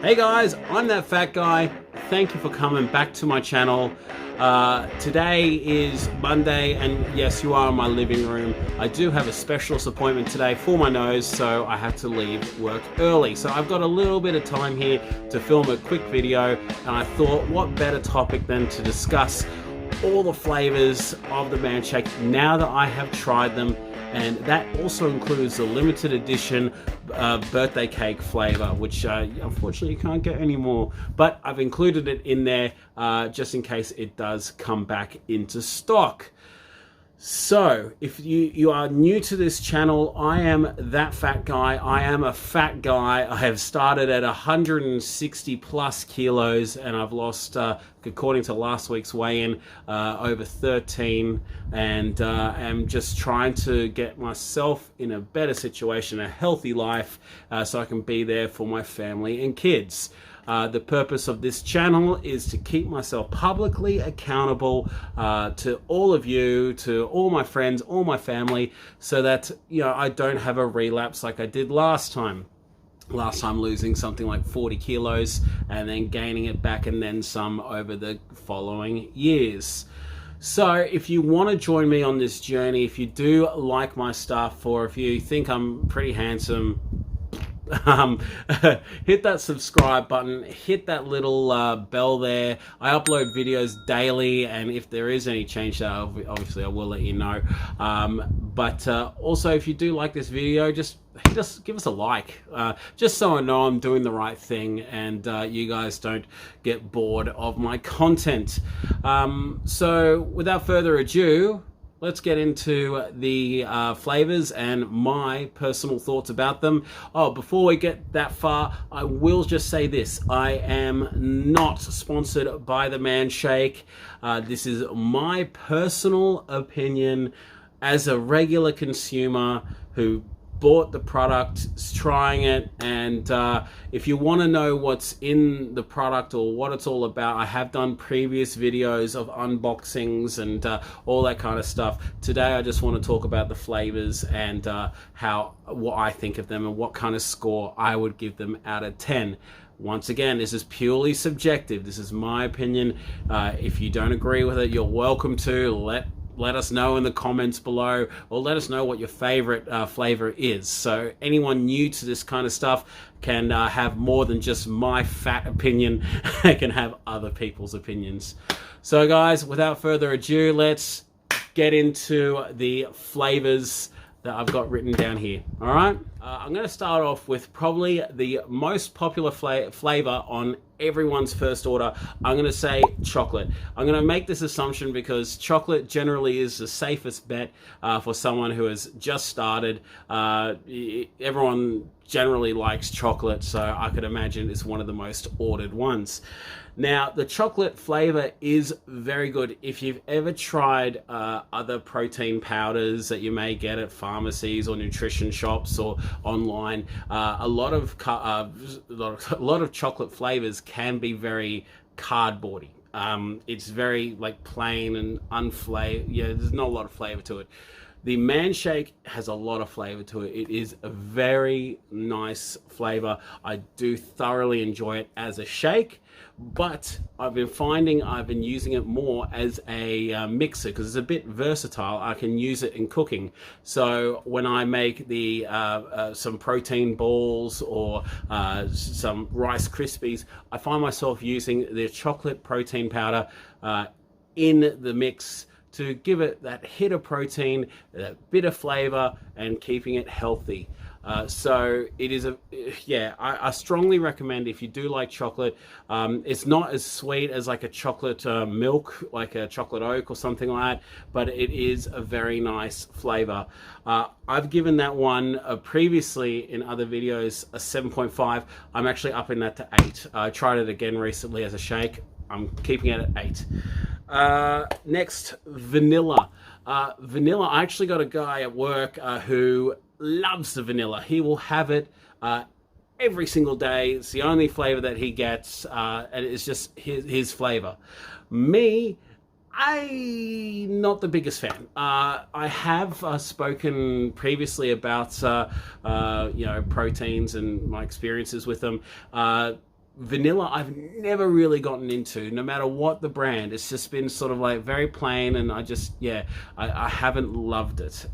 Hey guys, I'm that fat guy. Thank you for coming back to my channel. Today is Monday, and yes, you are in my living room. I do have a specialist appointment today for my nose, so I have to leave work early. So I've got a little bit of time here to film a quick video, and I thought what better topic than to discuss all the flavors of the Man Shake now that I have tried them. And that also includes the limited edition birthday cake flavor, which unfortunately you can't get anymore. But I've included it in there just in case it does come back into stock. So, if you are new to this channel, I am that fat guy. I am a fat guy. I have started at 160 plus kilos, and I've lost, according to last week's weigh-in, over 13, and am just trying to get myself in a better situation, a healthy life, so I can be there for my family and kids. The purpose of this channel is to keep myself publicly accountable to all of you, to all my friends, all my family, so that I don't have a relapse like I did last time. Last time losing something like 40 kilos and then gaining it back and then some over the following years. So if you want to join me on this journey, if you do like my stuff, or if you think I'm pretty handsome, hit that subscribe button, hit that little bell there. I upload videos daily, and if there is any change, obviously I will let you know. But also, if you do like this video, just give us a like, just so I know I'm doing the right thing and you guys don't get bored of my content. So without further ado, let's get into the flavors and my personal thoughts about them. Oh, before we get that far, I will just say this. I am not sponsored by the Man Shake. This is my personal opinion as a regular consumer who bought the product, is trying it, and if you want to know what's in the product or what it's all about, I have done previous videos of unboxings and all that kind of stuff. Today I just want to talk about the flavors and what I think of them and what kind of score I would give them out of 10. Once again, this is purely subjective. This is my opinion. If you don't agree with it, you're welcome to let us know in the comments below, or let us know what your favorite flavor is. So anyone new to this kind of stuff can have more than just my fat opinion. They can have other people's opinions. So guys, without further ado, let's get into the flavors that I've got written down here. All right, I'm going to start off with probably the most popular flavor on everyone's first order. I'm going to say chocolate. I'm going to make this assumption because chocolate generally is the safest bet for someone who has just started. Everyone generally likes chocolate, so I could imagine it's one of the most ordered ones. Now, the chocolate flavor is very good. If you've ever tried other protein powders that you may get at pharmacies or nutrition shops or online, a lot of chocolate flavors can be very cardboardy. It's very like plain and unflavored. Yeah, there's not a lot of flavor to it. The Man Shake has a lot of flavor to it. It is a very nice flavor. I do thoroughly enjoy it as a shake, but I've been using it more as a mixer because it's a bit versatile. I can use it in cooking. So when I make some protein balls or some Rice Krispies, I find myself using the chocolate protein powder in the mix to give it that hit of protein, that bit of flavor, and keeping it healthy. So it is I strongly recommend, if you do like chocolate. It's not as sweet as like a chocolate milk, like a chocolate oak or something like that, but it is a very nice flavor. I've given that one previously in other videos a 7.5. I'm actually upping that to 8. I tried it again recently as a shake. I'm keeping it at 8. Next, vanilla. Vanilla, I actually got a guy at work who loves the vanilla. He will have it every single day. It's the only flavor that he gets, and it's just his flavor. Me, I'm not the biggest fan. I have spoken previously about proteins and my experiences with them. vanilla I've never really gotten into, no matter what the brand. It's just been sort of like very plain, and I haven't loved it.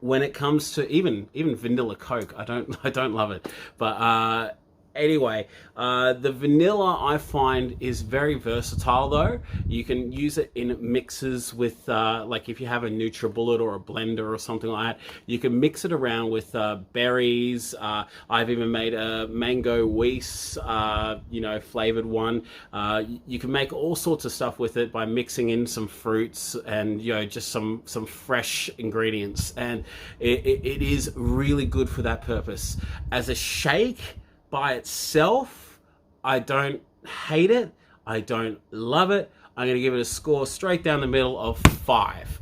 When it comes to even vanilla Coke, I don't love it. But anyway, the vanilla I find is very versatile though. You can use it in mixes with, like if you have a NutriBullet or a blender or something like that, you can mix it around with berries. I've even made a mango Weiss, flavored one. You can make all sorts of stuff with it by mixing in some fruits and, just some fresh ingredients. And it is really good for that purpose. As a shake, by itself, I don't hate it. I don't love it. I'm going to give it a score straight down the middle of 5.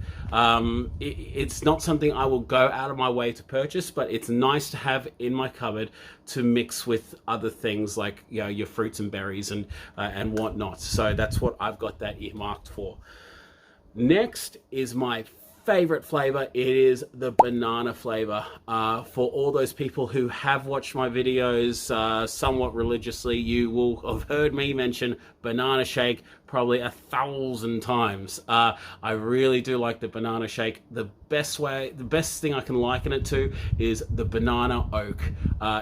It's not something I will go out of my way to purchase, but it's nice to have in my cupboard to mix with other things like your fruits and berries and whatnot. So that's what I've got that earmarked for. Next is my favorite flavor. It is the banana flavor. For all those people who have watched my videos somewhat religiously, you will have heard me mention banana shake probably 1,000 times. I really do like the banana shake. The best thing I can liken it to is the banana oak.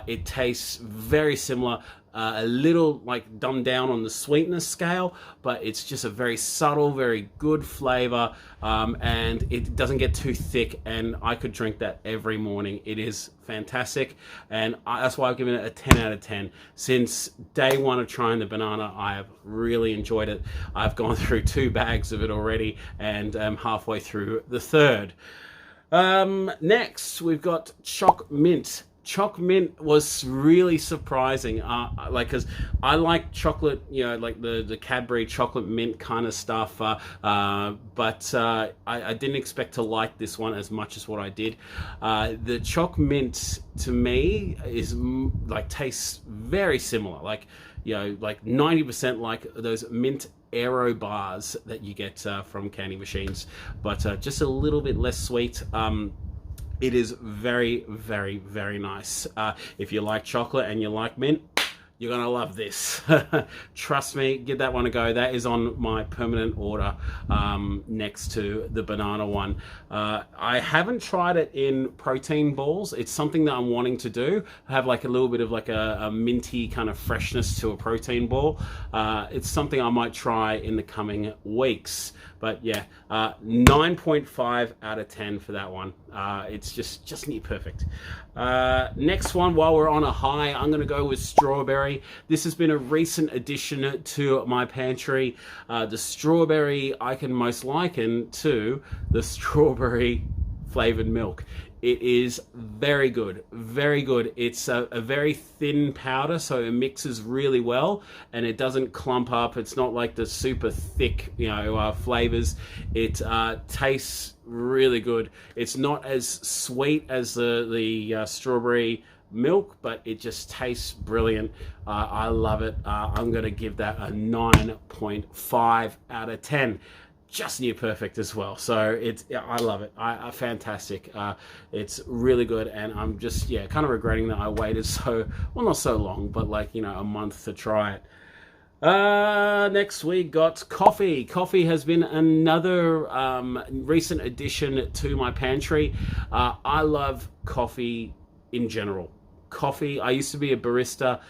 It tastes very similar. A little like dumbed down on the sweetness scale, but it's just a very subtle, very good flavor, and it doesn't get too thick, and I could drink that every morning. It is fantastic, and that's why I've given it a 10 out of 10. Since day one of trying the banana, I have really enjoyed it. I've gone through 2 bags of it already, and I'm halfway through the 3rd. Next, we've got Choc Mint. Choc Mint was really surprising, because I like chocolate, like the Cadbury chocolate mint kind of stuff, but I didn't expect to like this one as much as what I did. The Choc Mint to me is tastes very similar, like 90% like those mint Aero bars that you get from candy machines, but just a little bit less sweet. It is very, very, very nice. If you like chocolate and you like mint, you're gonna love this. Trust me, give that one a go. That is on my permanent order next to the banana one. I haven't tried it in protein balls. It's something that I'm wanting to do. Have like a little bit of like a minty kind of freshness to a protein ball. It's something I might try in the coming weeks. But yeah, 9.5 out of 10 for that one. It's just near perfect. Next one, while we're on a high, I'm gonna go with strawberry. This has been a recent addition to my pantry. The strawberry I can most liken to the strawberry flavored milk. It is very good, very good. It's a very thin powder, so it mixes really well, and it doesn't clump up. It's not like the super thick, flavors. It tastes really good. It's not as sweet as the strawberry milk, but it just tastes brilliant. I love it. I'm going to give that a 9.5 out of 10. Just near perfect as well. So I love it. Fantastic. It's really good, and I'm just kind of regretting that I waited not so long, but a month to try it. Next we got coffee. Coffee has been another recent addition to my pantry. I love coffee in general. Coffee. I used to be a barista,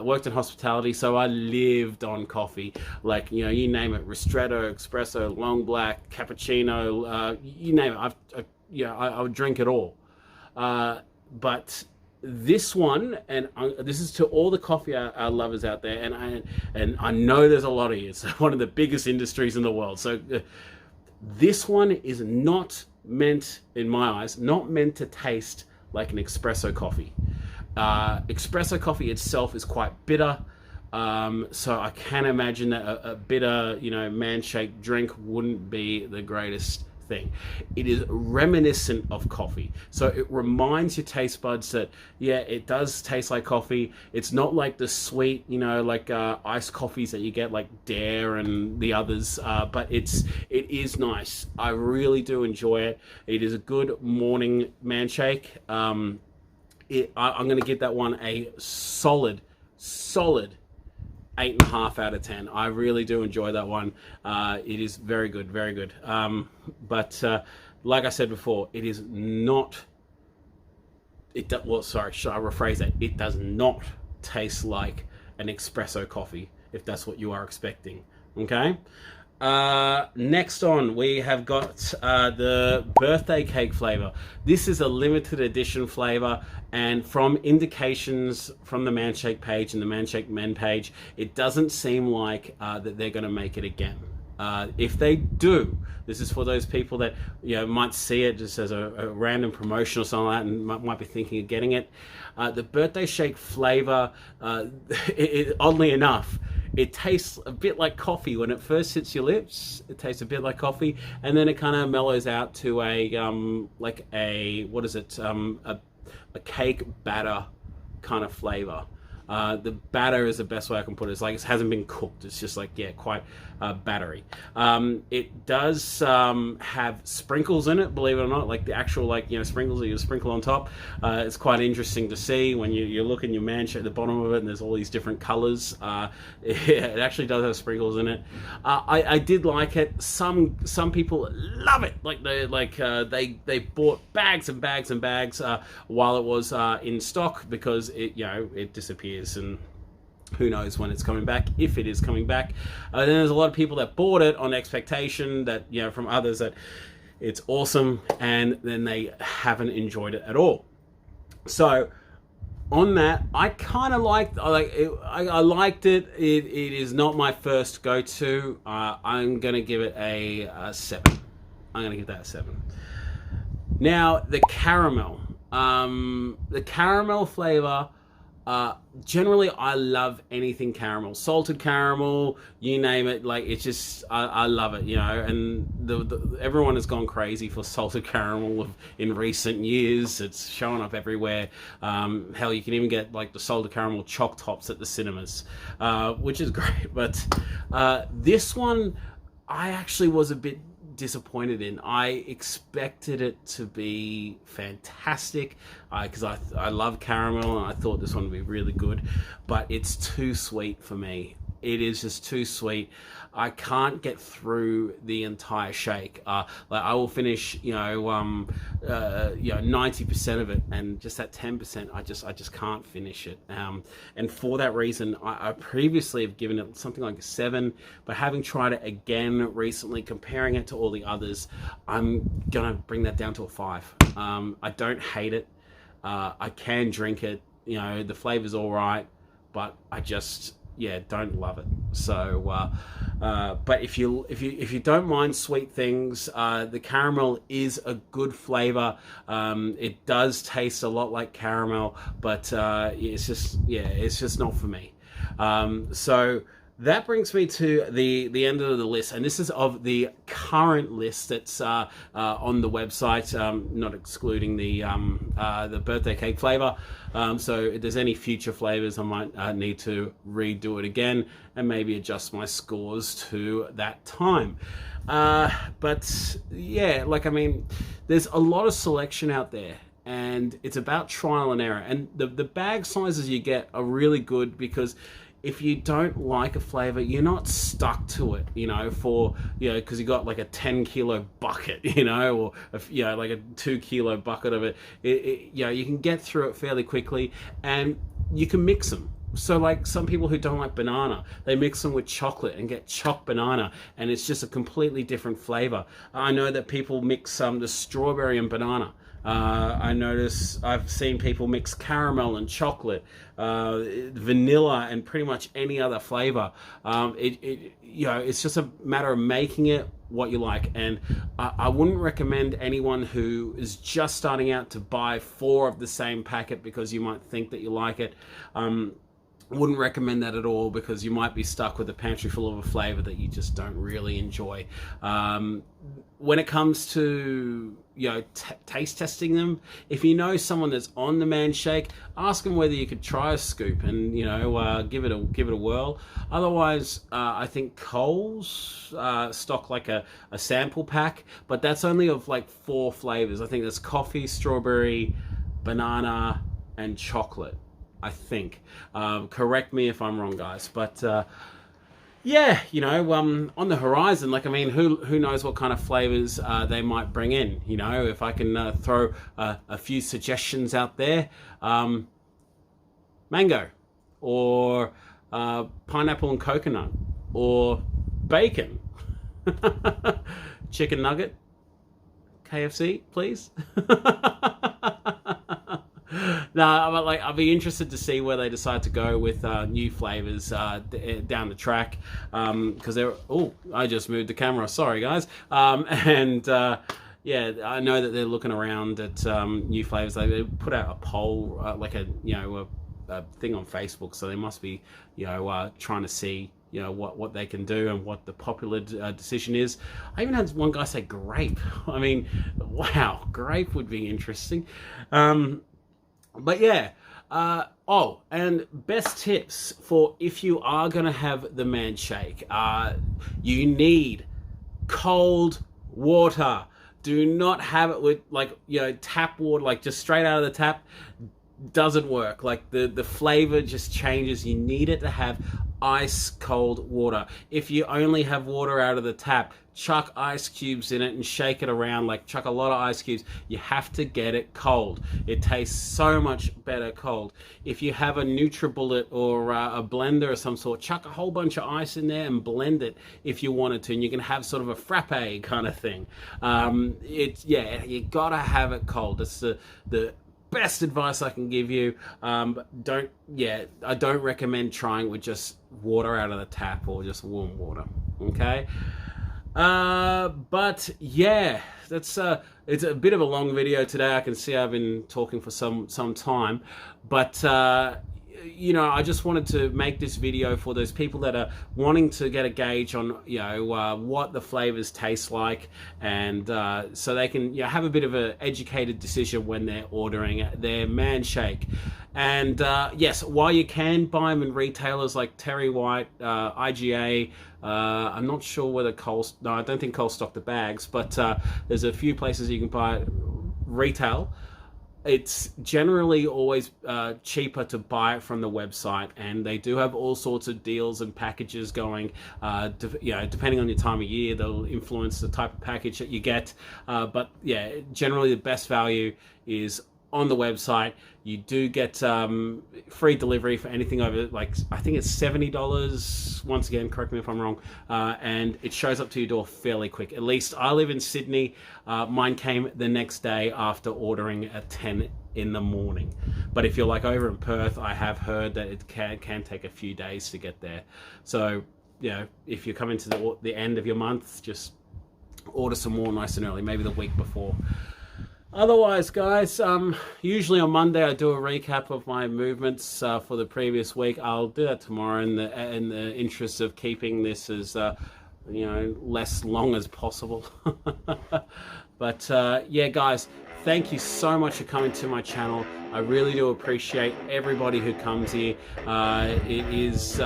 worked in hospitality, so I lived on coffee. You name it, ristretto, espresso, long black, cappuccino, you name it. I would drink it all. But this one, and this is to all the coffee our lovers out there, and I know there's a lot of you. It's one of the biggest industries in the world. So this one is not meant, in my eyes, not meant to taste like an espresso coffee. Espresso coffee itself is quite bitter, so I can imagine that a bitter, man-shaped drink wouldn't be the greatest thing. It is reminiscent of coffee, so it reminds your taste buds that it does taste like coffee. It's not like the sweet, iced coffees that you get like Dare and the others, but it is nice. I really do enjoy it. It is a good morning man shake. I'm going to give that one a solid solid 8.5 out of 10. I really do enjoy that one. It is very good, very good. But like I said before, it is not. Well, sorry, should I rephrase that? It does not taste like an espresso coffee, if that's what you are expecting. Okay. Next on, we have got the birthday cake flavor. This is a limited edition flavor, and from indications from the Manshake page and the Manshake Men page, it doesn't seem like that they're going to make it again. If they do, this is for those people that might see it just as a random promotion or something like that, and might be thinking of getting it. The birthday shake flavor, oddly enough, it tastes a bit like coffee when it first hits your lips. It tastes a bit like coffee, and then it kind of mellows out to a cake batter kind of flavor. The batter is the best way I can put it. It's like it hasn't been cooked. It's just like, quite battery. It does have sprinkles in it, believe it or not, like the actual sprinkles that you sprinkle on top. It's quite interesting to see when you look in your Manshake at the bottom of it, and there's all these different colors. It actually does have sprinkles in it. I did like it. Some people love it. They bought bags and bags and bags while it was in stock, because it disappears, and who knows when it's coming back, if it is coming back. Then there's a lot of people that bought it on expectation that from others that it's awesome, and then they haven't enjoyed it at all. So on that, I kind of liked it. I liked it. It is not my first go-to. I'm gonna give it a 7. I'm gonna give that a 7. Now the caramel flavor. Generally, I love anything caramel, salted caramel, you name it. Like, it's just, I love it, and everyone has gone crazy for salted caramel in recent years. It's showing up everywhere. Hell, you can even get like the salted caramel choc tops at the cinemas, which is great. But this one, I actually was a bit disappointed in. I expected it to be fantastic because I love caramel, and I thought this one would be really good, but it's too sweet for me. It is just too sweet. I can't get through the entire shake. I will finish 90% of it, and just that 10%, I just can't finish it. And for that reason, I previously have given it something like a 7, but having tried it again recently, comparing it to all the others, I'm gonna bring that down to a 5. I don't hate it. I can drink it. The flavor's all right, but I just don't love it. So but if you don't mind sweet things, the caramel is a good flavor. It does taste a lot like caramel, but it's just not for me. So that brings me to the end of the list, and this is of the current list that's on the website, not excluding the birthday cake flavor. So if there's any future flavors, I might need to redo it again and maybe adjust my scores to that time. But yeah, there's a lot of selection out there, and it's about trial and error. And the bag sizes you get are really good, because if you don't like a flavor, you're not stuck to it, because you got like a 10-kilo bucket, or like a 2-kilo bucket of it. You can get through it fairly quickly, and you can mix them. So like some people who don't like banana, they mix them with chocolate and get choc banana, and it's just a completely different flavor. I know that people mix the strawberry and banana. I've seen people mix caramel and chocolate, vanilla, and pretty much any other flavor. It's just a matter of making it what you like. And I wouldn't recommend anyone who is just starting out to buy 4 of the same packet, because you might think that you like it. Wouldn't recommend that at all, because you might be stuck with a pantry full of a flavor that you just don't really enjoy. When it comes to taste testing them, if you know someone that's on the Manshake, ask them whether you could try a scoop and give it a whirl. Otherwise, I think Coles stock like a sample pack, but that's only of like 4 flavors. I think there's coffee, strawberry, banana, and chocolate. I think. Correct me if I'm wrong, guys. But yeah, you know, on the horizon, like, I mean, who knows what kind of flavors they might bring in. You know, if I can throw a few suggestions out there, mango, or pineapple and coconut, or bacon, chicken nugget, KFC, please. No, I'll be interested to see where they decide to go with new flavors down the track, because they're. Oh, I just moved the camera. Sorry, guys. And yeah, I know that they're looking around at new flavors. They put out a poll, like a thing on Facebook, so they must be trying to see what they can do and what the popular decision is. I even had one guy say grape. I mean, wow, grape would be interesting. But yeah, oh, and best tips for if you are going to have the man shake. You need cold water. Do not have it with tap water, like just straight out of the tap. Doesn't work. Like the flavor just changes. You need it to have ice cold water. If you only have water out of the tap, chuck ice cubes in it and shake it around, like chuck a lot of ice cubes. You have to get it cold. It tastes so much better cold. If you have a NutriBullet or a blender of some sort, chuck a whole bunch of ice in there and blend it if you wanted to, and you can have sort of a frappe kind of thing. You gotta have it cold. That's the best advice I can give you. I don't recommend trying with just water out of the tap or just warm water. Okay. But yeah, that's it's a bit of a long video today. I can see I've been talking for some time, but I just wanted to make this video for those people that are wanting to get a gauge on what the flavors taste like, and so they can have a bit of an educated decision when they're ordering their man shake. And yes, while you can buy them in retailers like Terry White, IGA, I'm not sure whether I don't think Cole stock the bags, but there's a few places you can buy retail. It's generally always cheaper to buy it from the website, and they do have all sorts of deals and packages going. Depending on your time of year, they'll influence the type of package that you get. But yeah, generally the best value is on the website. You do get free delivery for anything over, like, I think it's $70. Once again, correct me if I'm wrong. And it shows up to your door fairly quick. At least I live in Sydney. Mine came the next day after ordering at 10 in the morning. But if you're like over in Perth, I have heard that it can take a few days to get there. So, if you're coming to the end of your month, just order some more nice and early, maybe the week before. Otherwise, guys, usually on Monday I do a recap of my movements for the previous week. I'll do that tomorrow in the interest of keeping this as less long as possible. But yeah, guys, thank you so much for coming to my channel. I really do appreciate everybody who comes here. It is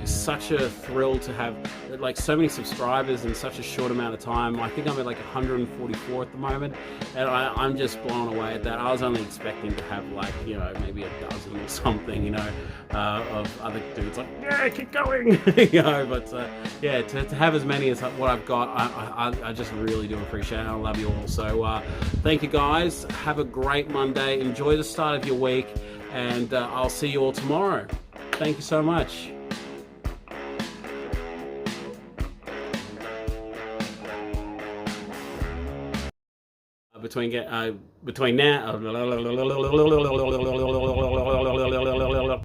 such a thrill to have like so many subscribers in such a short amount of time. I think I'm at like 144 at the moment, and I'm just blown away at that. I was only expecting to have like maybe a dozen or something, of other dudes like, yeah, keep going, But yeah, to have as many as what I've got, I just really do appreciate it. I love you all. So thank you, guys. Have a great Monday. Enjoy the start of your week, and I'll see you all tomorrow. Thank you so much. Between now